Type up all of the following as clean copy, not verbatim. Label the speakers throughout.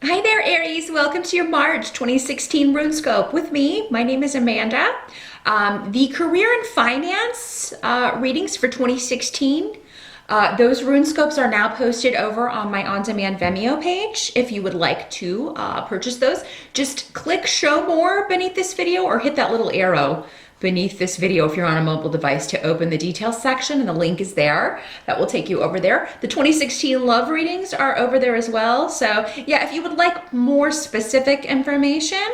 Speaker 1: Hi there, Aries. Welcome to your March 2016 Runescope with me. My name is Amanda. The career and finance readings for 2016, those Runescopes are now posted over on my on-demand Vimeo page. If you would like to purchase those, just click show more beneath this video or hit that little arrow beneath this video if you're on a mobile device to open the details section, and the link is there. That will take you over there. The 2016 love readings are over there as well. So yeah, if you would like more specific information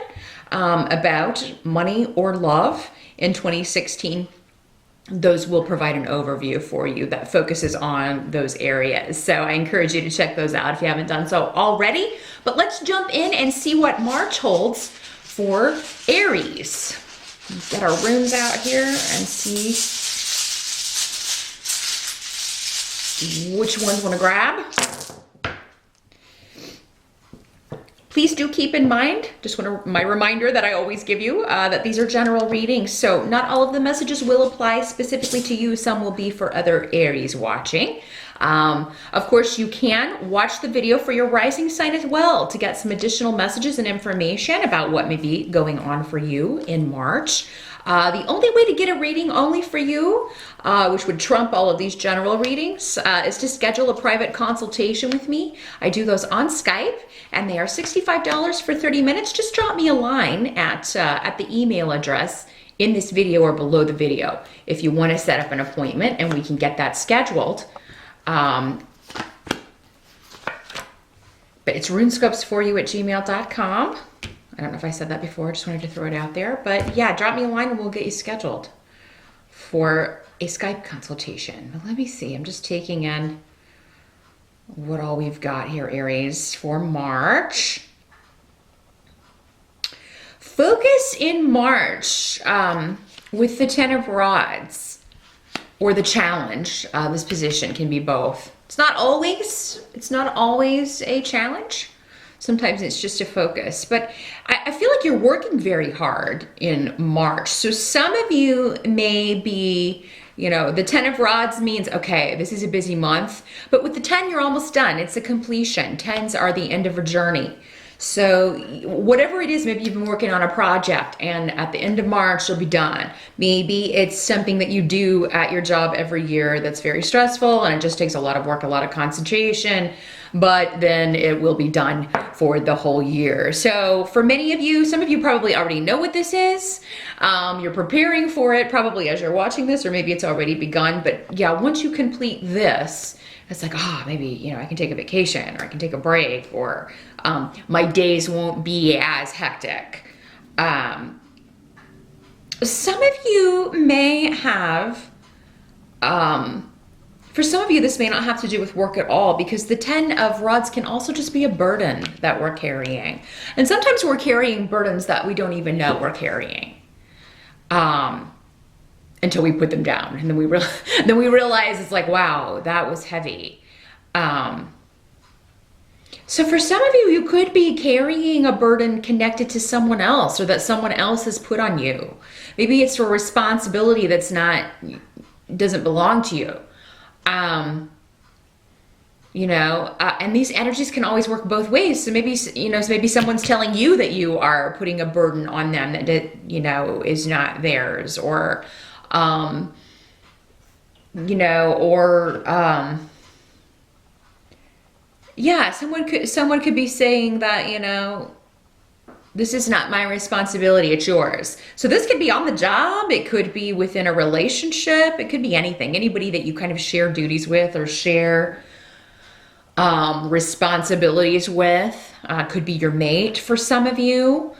Speaker 1: about money or love in 2016, those will provide an overview for you that focuses on those areas. So I encourage you to check those out if you haven't done so already. But let's jump in and see what March holds for Aries. Get our runes out here and see which ones want to grab. Please do keep in mind, just my reminder that I always give you, that these are general readings. So not all of the messages will apply specifically to you. Some will be for other Aries watching. Of course, you can watch the video for your rising sign as well to get some additional messages and information about what may be going on for you in March. The only way to get a reading only for you, which would trump all of these general readings, is to schedule a private consultation with me. I do those on Skype, and they are $65 for 30 minutes. Just drop me a line at the email address in this video or below the video if you want to set up an appointment, and we can get that scheduled. But it's runescopesforyou@gmail.com. I don't know if I said that before, I just wanted to throw it out there. But yeah, drop me a line and we'll get you scheduled for a Skype consultation. But let me see, I'm just taking in what all we've got here, Aries, for March. Focus in March with the Ten of Rods or the challenge. This position can be both. It's not always a challenge. Sometimes it's just a focus, but I feel like you're working very hard in March. So some of you may be, the 10 of Rods means, okay, this is a busy month, but with the 10, you're almost done. It's a completion. 10s are the end of a journey. So whatever it is, maybe you've been working on a project and at the end of March, you'll be done. Maybe it's something that you do at your job every year that's very stressful and it just takes a lot of work, a lot of concentration, but then it will be done for the whole year. So for many of you, some of you probably already know what this is. You're preparing for it probably as you're watching this, or maybe it's already begun. But yeah, once you complete this, it's like, maybe, I can take a vacation or I can take a break, or my days won't be as hectic. Some of you may have, for some of you, this may not have to do with work at all, because the 10 of Rods can also just be a burden that we're carrying. And sometimes we're carrying burdens that we don't even know we're carrying. Until we put them down, and then we realize it's like, wow, that was heavy. So for some of you, you could be carrying a burden connected to someone else, or that someone else has put on you. Maybe it's a responsibility doesn't belong to you. And these energies can always work both ways. So maybe someone's telling you that you are putting a burden on them that is not theirs, or someone could be saying that, this is not my responsibility, it's yours. So this could be on the job, it could be within a relationship, it could be anything, anybody that you kind of share duties with or share responsibilities with. Could be your mate for some of you.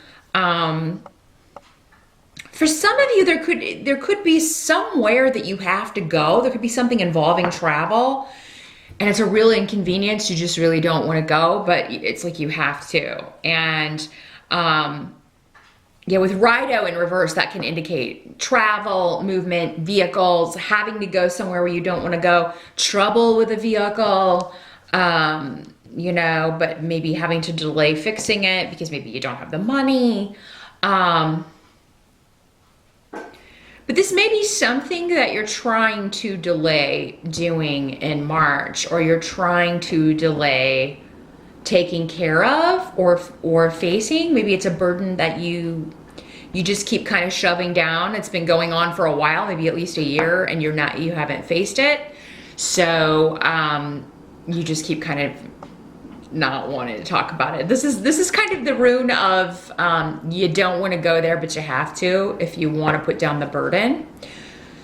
Speaker 1: For some of you, there could be somewhere that you have to go. There could be something involving travel, and it's a real inconvenience. You just really don't want to go, but it's like you have to. And with Rido in reverse, that can indicate travel, movement, vehicles, having to go somewhere where you don't want to go, trouble with a vehicle, but maybe having to delay fixing it because maybe you don't have the money. But this may be something that you're trying to delay doing in March, or you're trying to delay taking care of or facing. Maybe it's a burden that you just keep kind of shoving down. It's been going on for a while, maybe at least a year, and you haven't faced it. So you just keep kind of not wanting to talk about it. This is kind of the rune of you don't want to go there, but you have to if you want to put down the burden.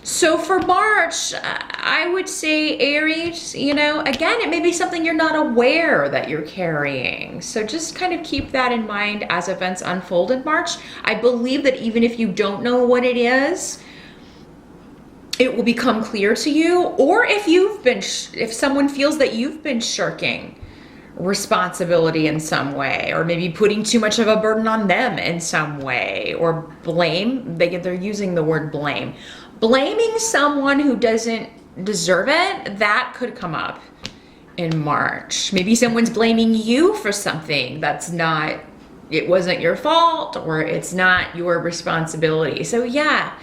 Speaker 1: So for March, I would say Aries, you know, again, it may be something you're not aware that you're carrying. So just kind of keep that in mind as events unfold in March. I believe that even if you don't know what it is, it will become clear to you. Or if someone feels that you've been shirking responsibility in some way, or maybe putting too much of a burden on them in some way, or blame, they're using the word blame. Blaming someone who doesn't deserve it, that could come up in March. Maybe someone's blaming you for something it wasn't your fault, or it's not your responsibility. So yeah,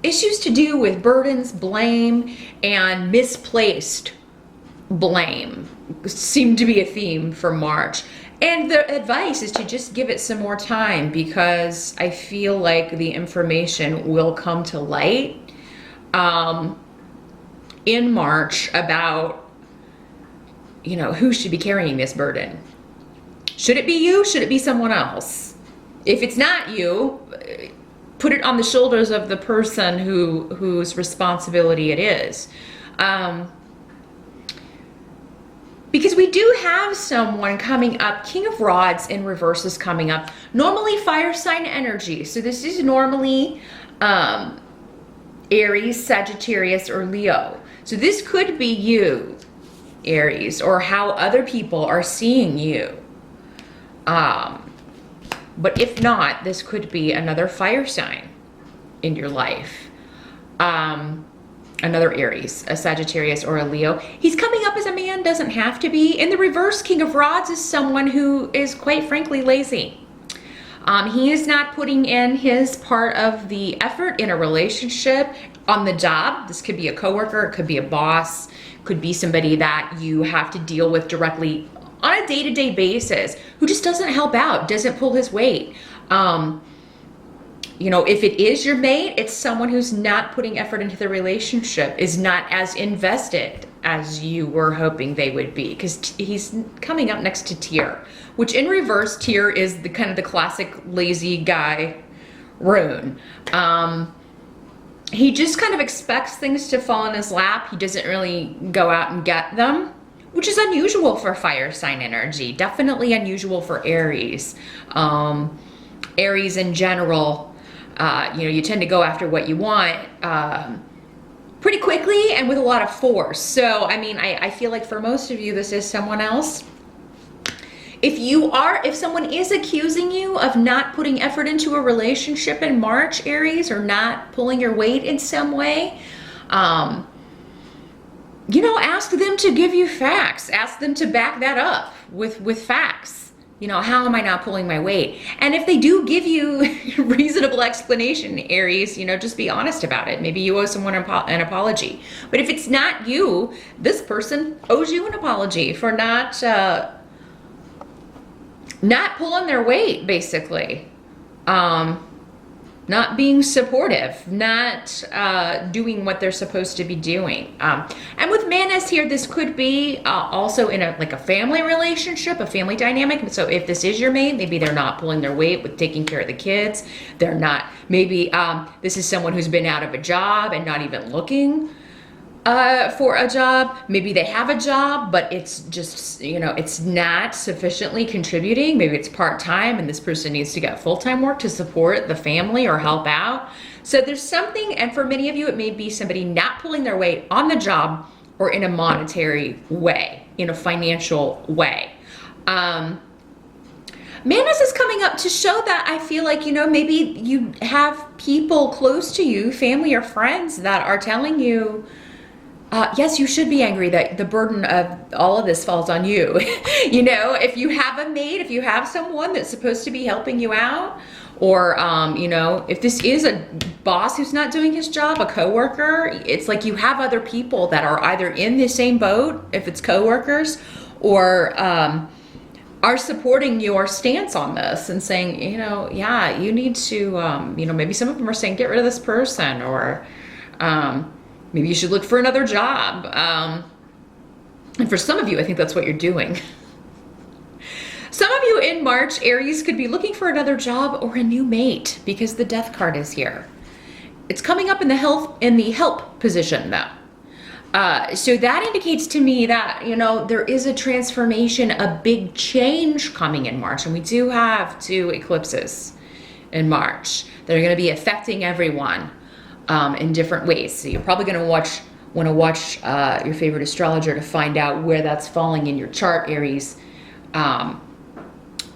Speaker 1: issues to do with burdens, blame, and misplaced blame seem to be a theme for March. And the advice is to just give it some more time, because I feel like the information will come to light in March about, you know, who should be carrying this burden. Should it be you? Should it be someone else? If it's not you, put it on the shoulders of the person whose responsibility it is. Because we do have someone coming up, King of Rods in reverse is coming up. Normally fire sign energy. So this is normally Aries, Sagittarius, or Leo. So this could be you, Aries, or how other people are seeing you. But if not, this could be another fire sign in your life. Another Aries, a Sagittarius, or a Leo. He's coming up as a man, doesn't have to be. In the reverse, King of Rods is someone who is quite frankly lazy. He is not putting in his part of the effort in a relationship, on the job. This could be a coworker, it could be a boss, could be somebody that you have to deal with directly on a day-to-day basis, who just doesn't help out, doesn't pull his weight. You know, if it is your mate, it's someone who's not putting effort into the relationship, is not as invested as you were hoping they would be, because he's coming up next to Tyr, which in reverse, Tyr is the kind of the classic lazy guy rune. He just kind of expects things to fall in his lap. He doesn't really go out and get them, which is unusual for fire sign energy. Definitely unusual for Aries. Aries in general, you know, you tend to go after what you want pretty quickly and with a lot of force. So, I mean, I feel like for most of you, this is someone else. If someone is accusing you of not putting effort into a relationship in March, Aries, or not pulling your weight in some way, you know, ask them to give you facts. Ask them to back that up with facts. You know, how am I not pulling my weight? And if they do give you a reasonable explanation, Aries, you know, just be honest about it. Maybe you owe someone an apology. But if it's not you, this person owes you an apology for not pulling their weight, basically. Not being supportive, not doing what they're supposed to be doing. And with Manus here, this could be also in a family relationship, a family dynamic. So if this is your mate, maybe they're not pulling their weight with taking care of the kids. They're not, maybe this is someone who's been out of a job and not even looking for a job. Maybe they have a job, but it's just, you know, it's not sufficiently contributing. Maybe it's part-time and this person needs to get full-time work to support the family or help out. So there's something, and for many of you, it may be somebody not pulling their weight on the job or in a monetary way, in a financial way. Manus is coming up to show that I feel like, you know, maybe you have people close to you, family or friends, that are telling you, yes, you should be angry that the burden of all of this falls on you. You know, if you have a mate, if you have someone that's supposed to be helping you out, or, you know, if this is a boss who's not doing his job, a coworker, it's like you have other people that are either in the same boat, if it's coworkers, or are supporting your stance on this and saying, you know, yeah, you need to, you know, maybe some of them are saying, get rid of this person, or maybe you should look for another job. And for some of you, I think that's what you're doing. Some of you in March, Aries, could be looking for another job or a new mate because the Death card is here. It's coming up in the help position though. So that indicates to me that, you know, there is a transformation, a big change coming in March. And we do have 2 eclipses in March that are going to be affecting everyone in different ways. So you're probably going to want to watch your favorite astrologer to find out where that's falling in your chart, Aries.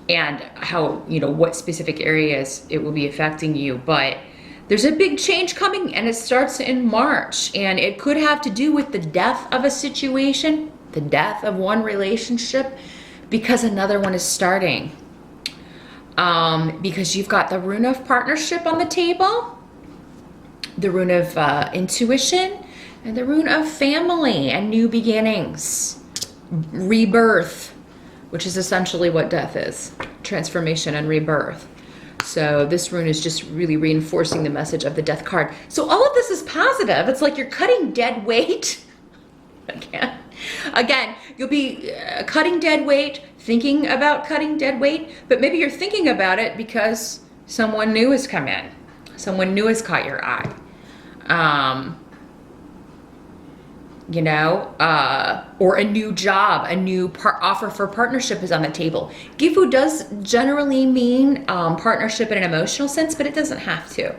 Speaker 1: And how, you know, what specific areas it will be affecting you. But there's a big change coming, and it starts in March, and it could have to do with the death of a situation, the death of one relationship, because another one is starting. Because you've got the rune of partnership on the table, the rune of intuition, and the rune of family and new beginnings, rebirth, which is essentially what death is, transformation and rebirth. So this rune is just really reinforcing the message of the Death card. So all of this is positive. It's like you're cutting dead weight. Again, you'll be cutting dead weight, thinking about cutting dead weight, but maybe you're thinking about it because someone new has come in. Someone new has caught your eye. You know, or a new job, a new offer for partnership is on the table. Gifu does generally mean partnership in an emotional sense, but it doesn't have to.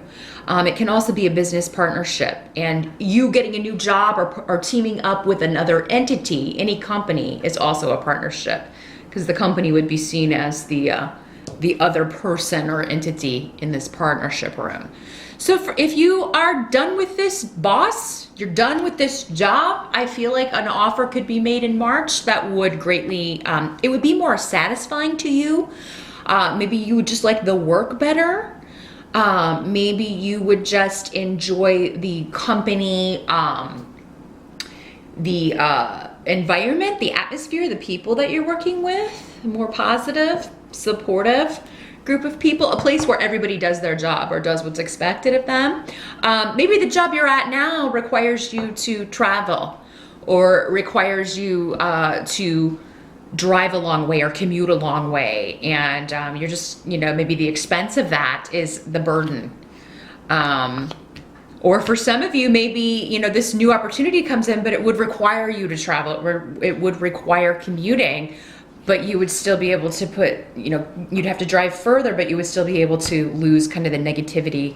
Speaker 1: It can also be a business partnership, and you getting a new job or teaming up with another entity, any company, is also a partnership, because the company would be seen as the other person or entity in this partnership room. So if you are done with this boss, you're done with this job, I feel like an offer could be made in March that would greatly, it would be more satisfying to you. Maybe you would just like the work better. Maybe you would just enjoy the company, the environment, the atmosphere, the people that you're working with, more positive, supportive group of people, a place where everybody does their job or does what's expected of them. Maybe the job you're at now requires you to travel, or requires you to drive a long way or commute a long way, and you're just, you know, maybe the expense of that is the burden. Or for some of you, maybe, you know, this new opportunity comes in, but it would require you to travel. It would require commuting, but you would still be able to put, you know, you'd have to drive further, but you would still be able to lose kind of the negativity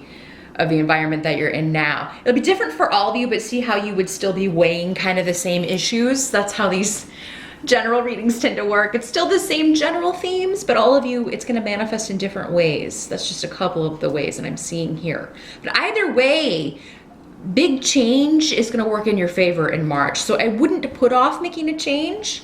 Speaker 1: of the environment that you're in now. It'll be different for all of you, but see how you would still be weighing kind of the same issues. That's how these general readings tend to work. It's still the same general themes, but all of you, it's going to manifest in different ways. That's just a couple of the ways that I'm seeing here. But either way, big change is going to work in your favor in March. So I wouldn't put off making a change.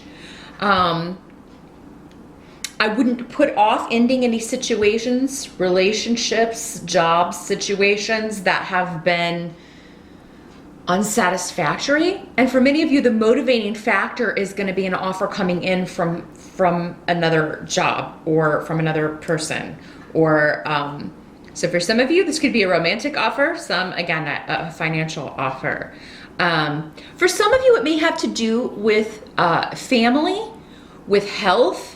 Speaker 1: I wouldn't put off ending any situations, relationships, jobs, situations that have been unsatisfactory. And for many of you, the motivating factor is going to be an offer coming in from another job or from another person. Or so for some of you, this could be a romantic offer. Some, again, a financial offer. For some of you, it may have to do with family, with health,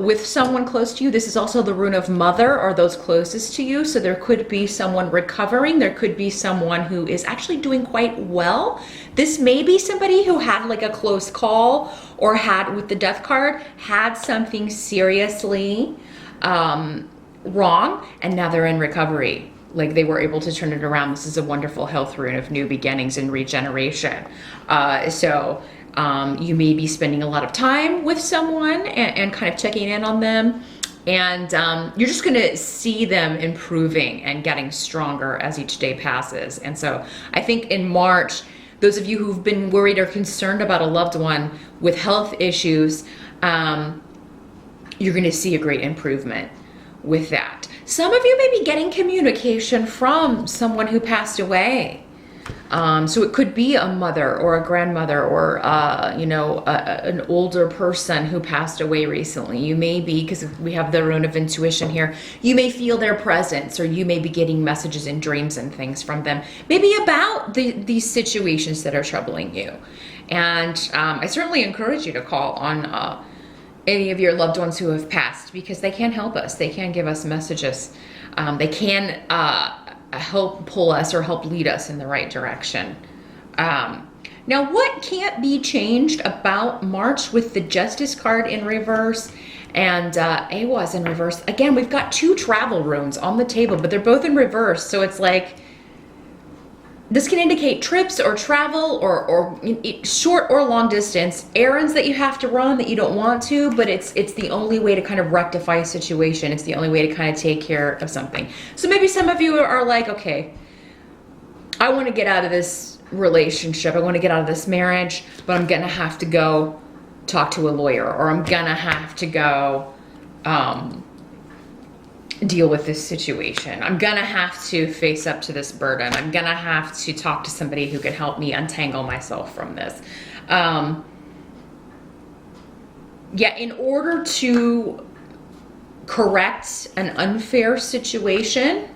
Speaker 1: with someone close to you. This is also the rune of mother, or those closest to you. So there could be someone recovering. There could be someone who is actually doing quite well. This may be somebody who had like a close call, or had, with the Death card, had something seriously wrong, and now they're in recovery. Like they were able to turn it around. This is a wonderful health rune of new beginnings and regeneration. You may be spending a lot of time with someone and kind of checking in on them. And you're just going to see them improving and getting stronger as each day passes. And so I think in March, those of you who've been worried or concerned about a loved one with health issues, you're going to see a great improvement with that. Some of you may be getting communication from someone who passed away. So it could be a mother or a grandmother or, an older person who passed away recently. You may be, because we have the rune of intuition here, you may feel their presence, or you may be getting messages in dreams and things from them, maybe about these situations that are troubling you. And I certainly encourage you to call on any of your loved ones who have passed, because they can help us. They can give us messages. They can help pull us or help lead us in the right direction. Now, what can't be changed about March with the Justice card in reverse and Awas in reverse? Again, we've got 2 travel runes on the table, but they're both in reverse. So it's like, this can indicate trips or travel or short or long distance, errands that you have to run that you don't want to, but it's the only way to kind of rectify a situation. It's the only way to kind of take care of something. So maybe some of you are like, okay, I want to get out of this relationship. I want to get out of this marriage, but I'm going to have to go talk to a lawyer, or I'm going to have to go deal with this situation. I'm gonna have to face up to this burden. I'm gonna have to talk to somebody who can help me untangle myself from this. In order to correct an unfair situation,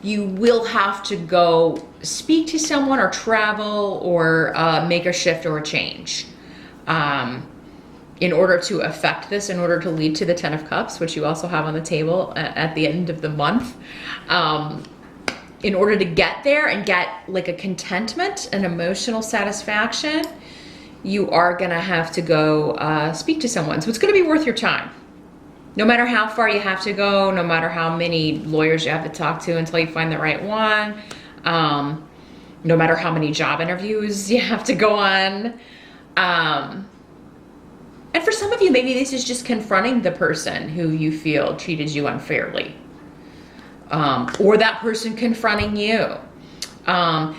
Speaker 1: you will have to go speak to someone or travel or make a shift or a change. In order to affect this, in order to lead to the 10 of Cups, which you also have on the table at the end of the month, in order to get there and get like a contentment, an emotional satisfaction, you are gonna have to go speak to someone. So it's gonna be worth your time. No matter how far you have to go, no matter how many lawyers you have to talk to until you find the right one, no matter how many job interviews you have to go on. And for some of you, maybe this is just confronting the person who you feel treated you unfairly. Or that person confronting you.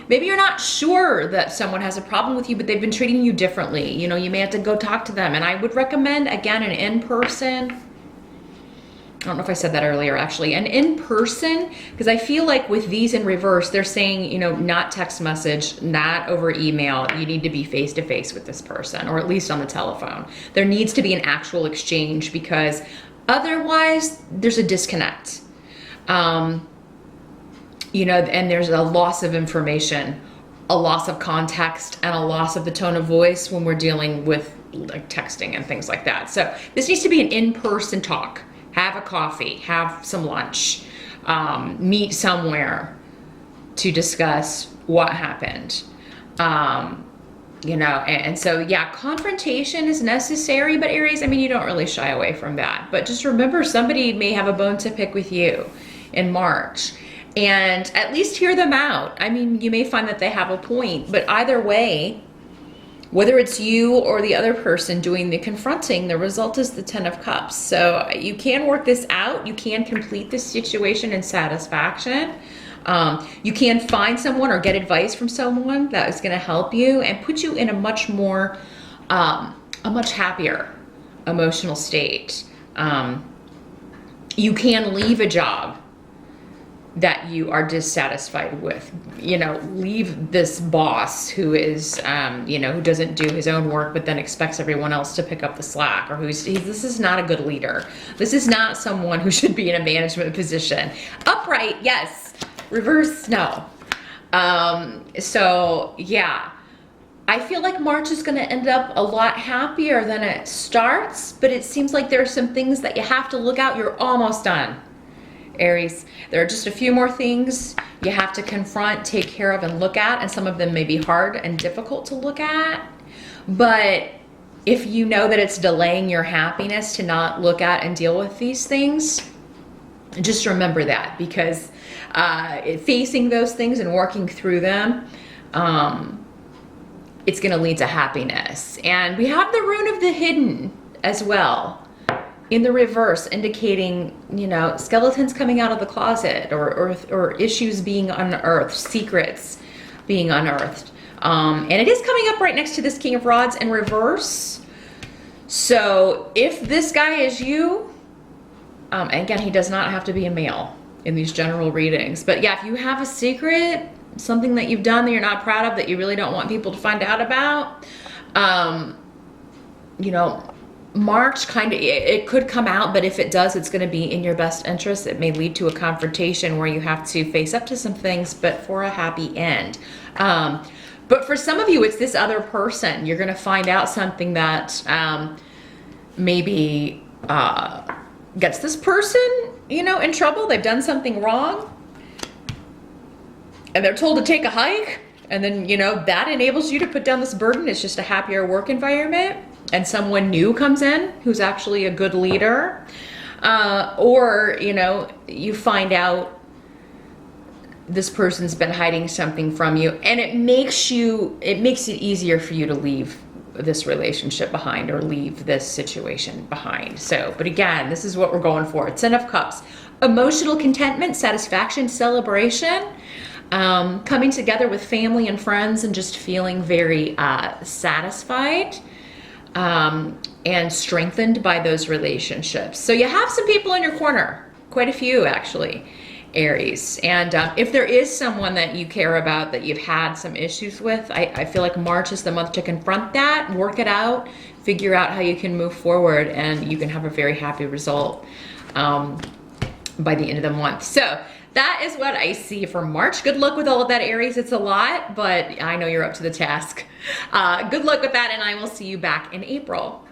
Speaker 1: Maybe you're not sure that someone has a problem with you, but they've been treating you differently. You know, you may have to go talk to them. And I would recommend, again, an in-person. I don't know if I said that earlier, actually. An in-person, because I feel like with these in reverse, they're saying, you know, not text message, not over email. You need to be face-to-face with this person, or at least on the telephone. There needs to be an actual exchange, because otherwise there's a disconnect. And there's a loss of information, a loss of context, and a loss of the tone of voice when we're dealing with like texting and things like that. So this needs to be an in-person talk. Have a coffee, have some lunch, meet somewhere to discuss what happened. And so, yeah, confrontation is necessary, but Aries, I mean, you don't really shy away from that. But just remember, somebody may have a bone to pick with you in March, and at least hear them out. I mean, you may find that they have a point, but either way, whether it's you or the other person doing the confronting, the result is the 10 of Cups. So you can work this out. You can complete this situation in satisfaction. You can find someone or get advice from someone that is going to help you and put you in a much more, a much happier emotional state. You can leave a job that you are dissatisfied with, leave this boss who is, who doesn't do his own work, but then expects everyone else to pick up the slack, or this is not a good leader. This is not someone who should be in a management position. Upright, yes. Reverse, no. So yeah, I feel like March is going to end up a lot happier than it starts, but it seems like there are some things that you have to look out. You're almost done, Aries. There are just a few more things you have to confront, take care of, and look at, and some of them may be hard and difficult to look at. But if you know that it's delaying your happiness to not look at and deal with these things, just remember that, because facing those things and working through them, it's going to lead to happiness. And we have the rune of the hidden as well in the reverse, indicating, skeletons coming out of the closet, or issues being unearthed, secrets being unearthed. And it is coming up right next to this King of Rods in reverse. So if this guy is you, again, he does not have to be a male in these general readings, but yeah, if you have a secret something that you've done that you're not proud of, that you really don't want people to find out about. You know, March kind of, it could come out, but if it does, it's going to be in your best interest. It may lead to a confrontation where you have to face up to some things, but for a happy end. But for some of you, it's this other person. You're going to find out something that maybe gets this person, you know, in trouble. They've done something wrong and they're told to take a hike. And then, you know, that enables you to put down this burden. It's just a happier work environment. And someone new comes in who's actually a good leader. Or, you know, you find out this person's been hiding something from you, and it makes it easier for you to leave this relationship behind or leave this situation behind. So, but again, this is what we're going for. Ten of Cups. Emotional contentment, satisfaction, celebration, coming together with family and friends and just feeling very satisfied and strengthened by those relationships. So you have some people in your corner, quite a few actually, Aries. And if there is someone that you care about that you've had some issues with, I feel like March is the month to confront that, work it out, figure out how you can move forward, and you can have a very happy result by the end of the month. So that is what I see for March. Good luck with all of that, Aries. It's a lot, but I know you're up to the task. Good luck with that, and I will see you back in April.